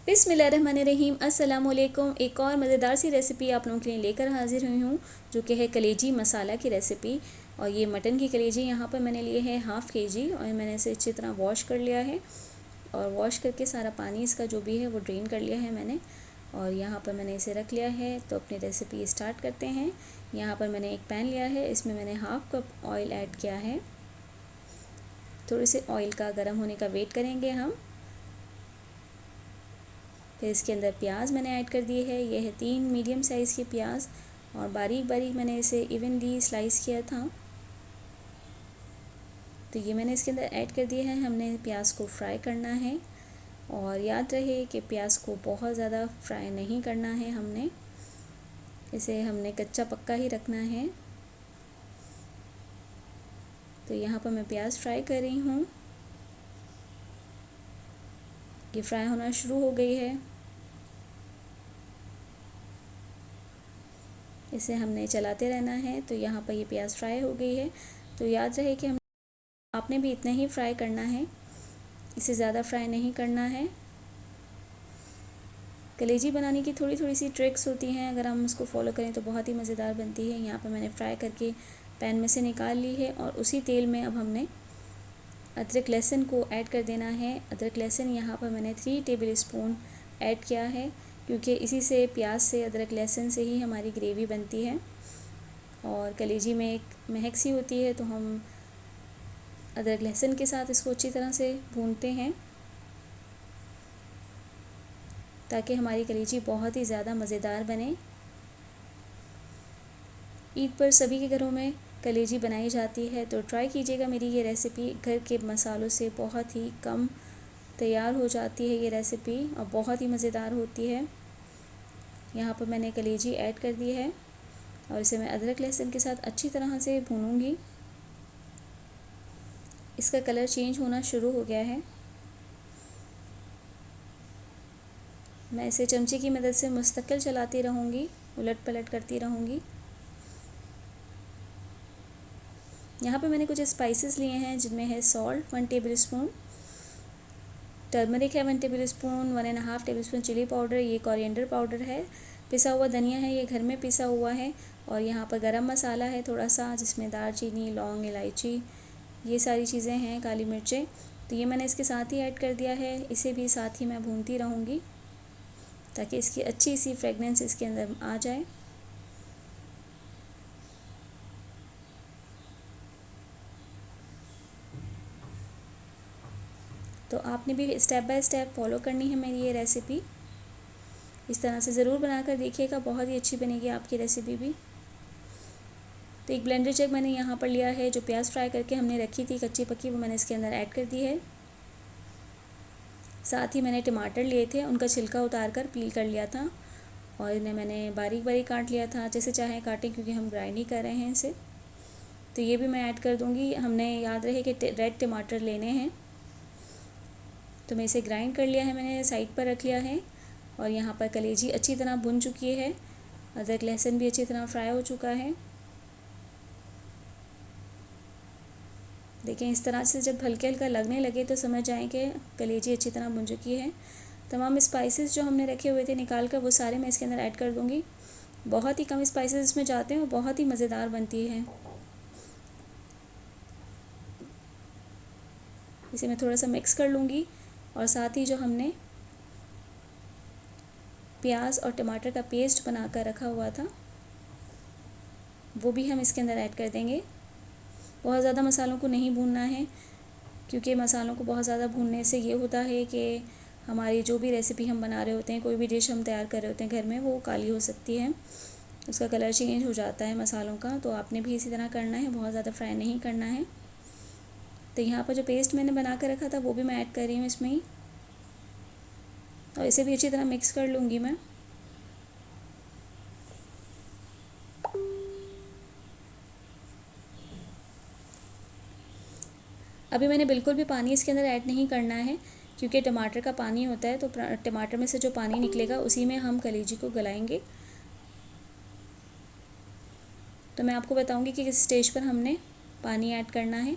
बिस्मिल्लाहिर्रहमानिर्रहीम। अस्सलाम वालेकुम। एक और मज़ेदार सी रेसिपी आप लोगों के लिए लेकर हाज़िर हुई हूँ, जो कि है कलेजी मसाला की रेसिपी। और ये मटन की कलेजी यहाँ पर मैंने लिए है हाफ़ केजी, और मैंने इसे अच्छी तरह वॉश कर लिया है। और वॉश करके सारा पानी इसका जो भी है वो ड्रेन कर लिया है मैंने। और यहाँ पर मैंने इसे रख लिया है। तो अपनी रेसिपी स्टार्ट करते हैं। यहाँ पर मैंने एक पैन लिया है, इसमें मैंने हाफ़ कप ऑयल ऐड किया है। थोड़े से ऑयल का गर्म होने का वेट करेंगे हम। फिर इसके अंदर प्याज मैंने ऐड कर दी है। ये है 3 मीडियम साइज़ की प्याज, और बारीक बारीक मैंने इसे इवनली स्लाइस किया था। तो ये मैंने इसके अंदर ऐड कर दिया है। हमने प्याज को फ्राई करना है, और याद रहे कि प्याज को बहुत ज़्यादा फ्राई नहीं करना है। हमने कच्चा पक्का ही रखना है। तो यहाँ पर मैं प्याज फ्राई कर रही हूँ। ये फ्राई होना शुरू हो गई है। इसे हमने चलाते रहना है। तो यहाँ पर ये प्याज फ्राई हो गई है। तो याद रहे कि आपने भी इतना ही फ्राई करना है, इसे ज़्यादा फ्राई नहीं करना है। कलेजी बनाने की थोड़ी थोड़ी सी ट्रिक्स होती हैं, अगर हम उसको फॉलो करें तो बहुत ही मज़ेदार बनती है। यहाँ पर मैंने फ्राई करके पैन में से निकाल ली है, और उसी तेल में अब हमने अदरक लहसुन को ऐड कर देना है। अदरक लहसुन यहाँ पर मैंने 3 टेबल स्पून ऐड किया है, क्योंकि इसी से प्याज से अदरक लहसुन से ही हमारी ग्रेवी बनती है। और कलेजी में एक महक सी होती है, तो हम अदरक लहसुन के साथ इसको अच्छी तरह से भूनते हैं, ताकि हमारी कलेजी बहुत ही ज़्यादा मज़ेदार बने। ईद पर सभी के घरों में कलेजी बनाई जाती है, तो ट्राई कीजिएगा मेरी ये रेसिपी। घर के मसालों से बहुत ही कम तैयार हो जाती है ये रेसिपी, और बहुत ही मज़ेदार होती है। यहाँ पर मैंने कलेजी ऐड कर दी है, और इसे मैं अदरक लहसुन के साथ अच्छी तरह से भूनूंगी। इसका कलर चेंज होना शुरू हो गया है। मैं इसे चमचे की मदद से मुस्तकिल चलाती रहूँगी, उलट पलट करती रहूँगी। यहाँ पे मैंने कुछ स्पाइसेस लिए हैं, जिनमें है सॉल्ट 1 टेबल स्पून, टर्मरिक है 1 tablespoon, 1.5 tablespoon chilli powder, ये कोरिएंडर पाउडर है, पिसा हुआ धनिया है, ये घर में पिसा हुआ है। और यहाँ पर गरम मसाला है थोड़ा सा, जिसमें दालचीनी, लौंग, इलायची, ये सारी चीज़ें हैं, काली मिर्चें। तो ये मैंने इसके साथ ही ऐड कर दिया है। इसे भी साथ ही मैं भूनती रहूँगी, ताकि इसकी अच्छी सी फ्रेगनेंस इसके अंदर आ जाए। तो आपने भी स्टेप बाय स्टेप फॉलो करनी है मेरी ये रेसिपी। इस तरह से ज़रूर बनाकर देखिएगा, बहुत ही अच्छी बनेगी आपकी रेसिपी भी। तो एक ब्लेंडर जग मैंने यहाँ पर लिया है। जो प्याज फ्राई करके हमने रखी थी कच्ची पक्की, वो मैंने इसके अंदर ऐड कर दी है। साथ ही मैंने टमाटर लिए थे, उनका छिलका उतार कर पील कर लिया था, और इन्हें मैंने बारीक बारीक काट लिया था। जैसे चाहें काटें, क्योंकि हम ग्राइंड ही कर रहे हैं इसे। तो ये भी मैं ऐड कर दूँगी। हमने याद रहे कि रेड टमाटर लेने हैं। तो मैं इसे ग्राइंड कर लिया है, मैंने साइड पर रख लिया है। और यहाँ पर कलेजी अच्छी तरह भुन चुकी है, अदरक लहसुन भी अच्छी तरह फ्राई हो चुका है। देखें, इस तरह से जब हल्के हल्का लगने लगे तो समझ जाएं कि कलेजी अच्छी तरह भुन चुकी है। तमाम स्पाइसेस जो हमने रखे हुए थे निकाल कर, वो सारे मैं इसके अंदर ऐड कर दूँगी। बहुत ही कम स्पाइसेस इसमें जाते हैं, और बहुत ही मज़ेदार बनती है। इसे मैं थोड़ा सा मिक्स कर लूँगी, और साथ ही जो हमने प्याज और टमाटर का पेस्ट बना कर रखा हुआ था, वो भी हम इसके अंदर ऐड कर देंगे। बहुत ज़्यादा मसालों को नहीं भूनना है, क्योंकि मसालों को बहुत ज़्यादा भूनने से ये होता है कि हमारी जो भी रेसिपी हम बना रहे होते हैं, कोई भी डिश हम तैयार कर रहे होते हैं घर में, वो काली हो सकती है, उसका कलर चेंज हो जाता है मसालों का। तो आपने भी इसी तरह करना है, बहुत ज़्यादा फ्राई नहीं करना है। तो यहाँ पर जो पेस्ट मैंने बना कर रखा था, वो भी मैं ऐड कर रही हूँ इसमें ही, और इसे भी अच्छी तरह मिक्स कर लूँगी मैं। अभी मैंने बिल्कुल भी पानी इसके अंदर ऐड नहीं करना है, क्योंकि टमाटर का पानी होता है, तो टमाटर में से जो पानी निकलेगा उसी में हम कलेजी को गलाएंगे। तो मैं आपको बताऊंगी कि किस स्टेज पर हमने पानी ऐड करना है।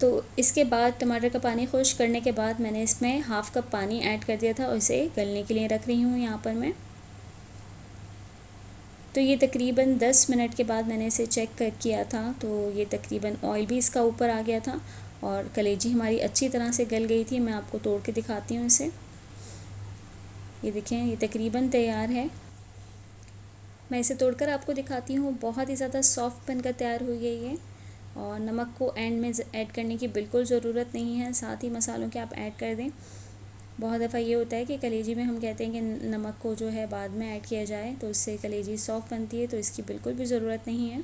तो इसके बाद टमाटर का पानी खुश्क करने के बाद मैंने इसमें हाफ़ कप पानी ऐड कर दिया था और इसे गलने के लिए रख रही हूँ यहाँ पर मैं। तो ये तकरीबन 10 मिनट के बाद मैंने इसे चेक कर किया था, तो ये तकरीबन ऑयल भी इसका ऊपर आ गया था और कलेजी हमारी अच्छी तरह से गल गई थी। मैं आपको तोड़ के दिखाती हूँ इसे। ये देखें, ये तकरीबन तैयार है। मैं इसे तोड़कर आपको दिखाती हूँ। बहुत ही ज़्यादा सॉफ्ट बनकर तैयार हुई है ये। और नमक को एंड में ऐड करने की बिल्कुल ज़रूरत नहीं है, साथ ही मसालों के आप ऐड कर दें। बहुत दफ़ा ये होता है कि कलेजी में हम कहते हैं कि नमक को जो है बाद में ऐड किया जाए तो इससे कलेजी सॉफ्ट बनती है, तो इसकी बिल्कुल भी ज़रूरत नहीं है।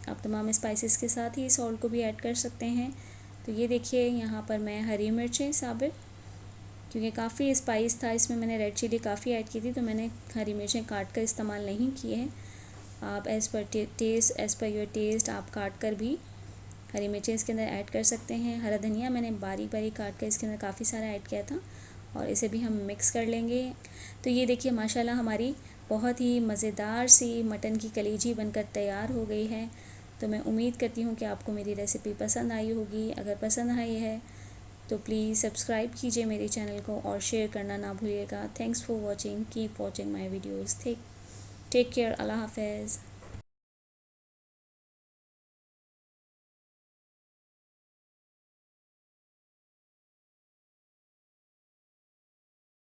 आप तमाम स्पाइसेस के साथ ही सॉल्ट को भी ऐड कर सकते हैं। तो ये देखिए, यहाँ पर मैं हरी मिर्चें साबित, क्योंकि काफ़ी स्पाइस था इसमें, मैंने रेड चिली काफ़ी ऐड की थी, तो मैंने हरी मिर्चें काट कर इस्तेमाल नहीं किए हैं। आप एज़ पर योर टेस्ट आप काट कर भी हरी मिर्चें इसके अंदर ऐड कर सकते हैं। हरा धनिया मैंने बारीक बारीक काट कर इसके अंदर काफ़ी सारा ऐड किया था और इसे भी हम मिक्स कर लेंगे। तो ये देखिए, माशाल्लाह हमारी बहुत ही मज़ेदार सी मटन की कलेजी बनकर तैयार हो गई है। तो मैं उम्मीद करती हूँ कि आपको मेरी रेसिपी पसंद आई होगी। अगर पसंद आई है तो प्लीज़ सब्सक्राइब कीजिए मेरे चैनल को और शेयर करना ना भूलिएगा। Thanks for watching, keep watching my videos. Take care, अल्लाह हाफ़िज़।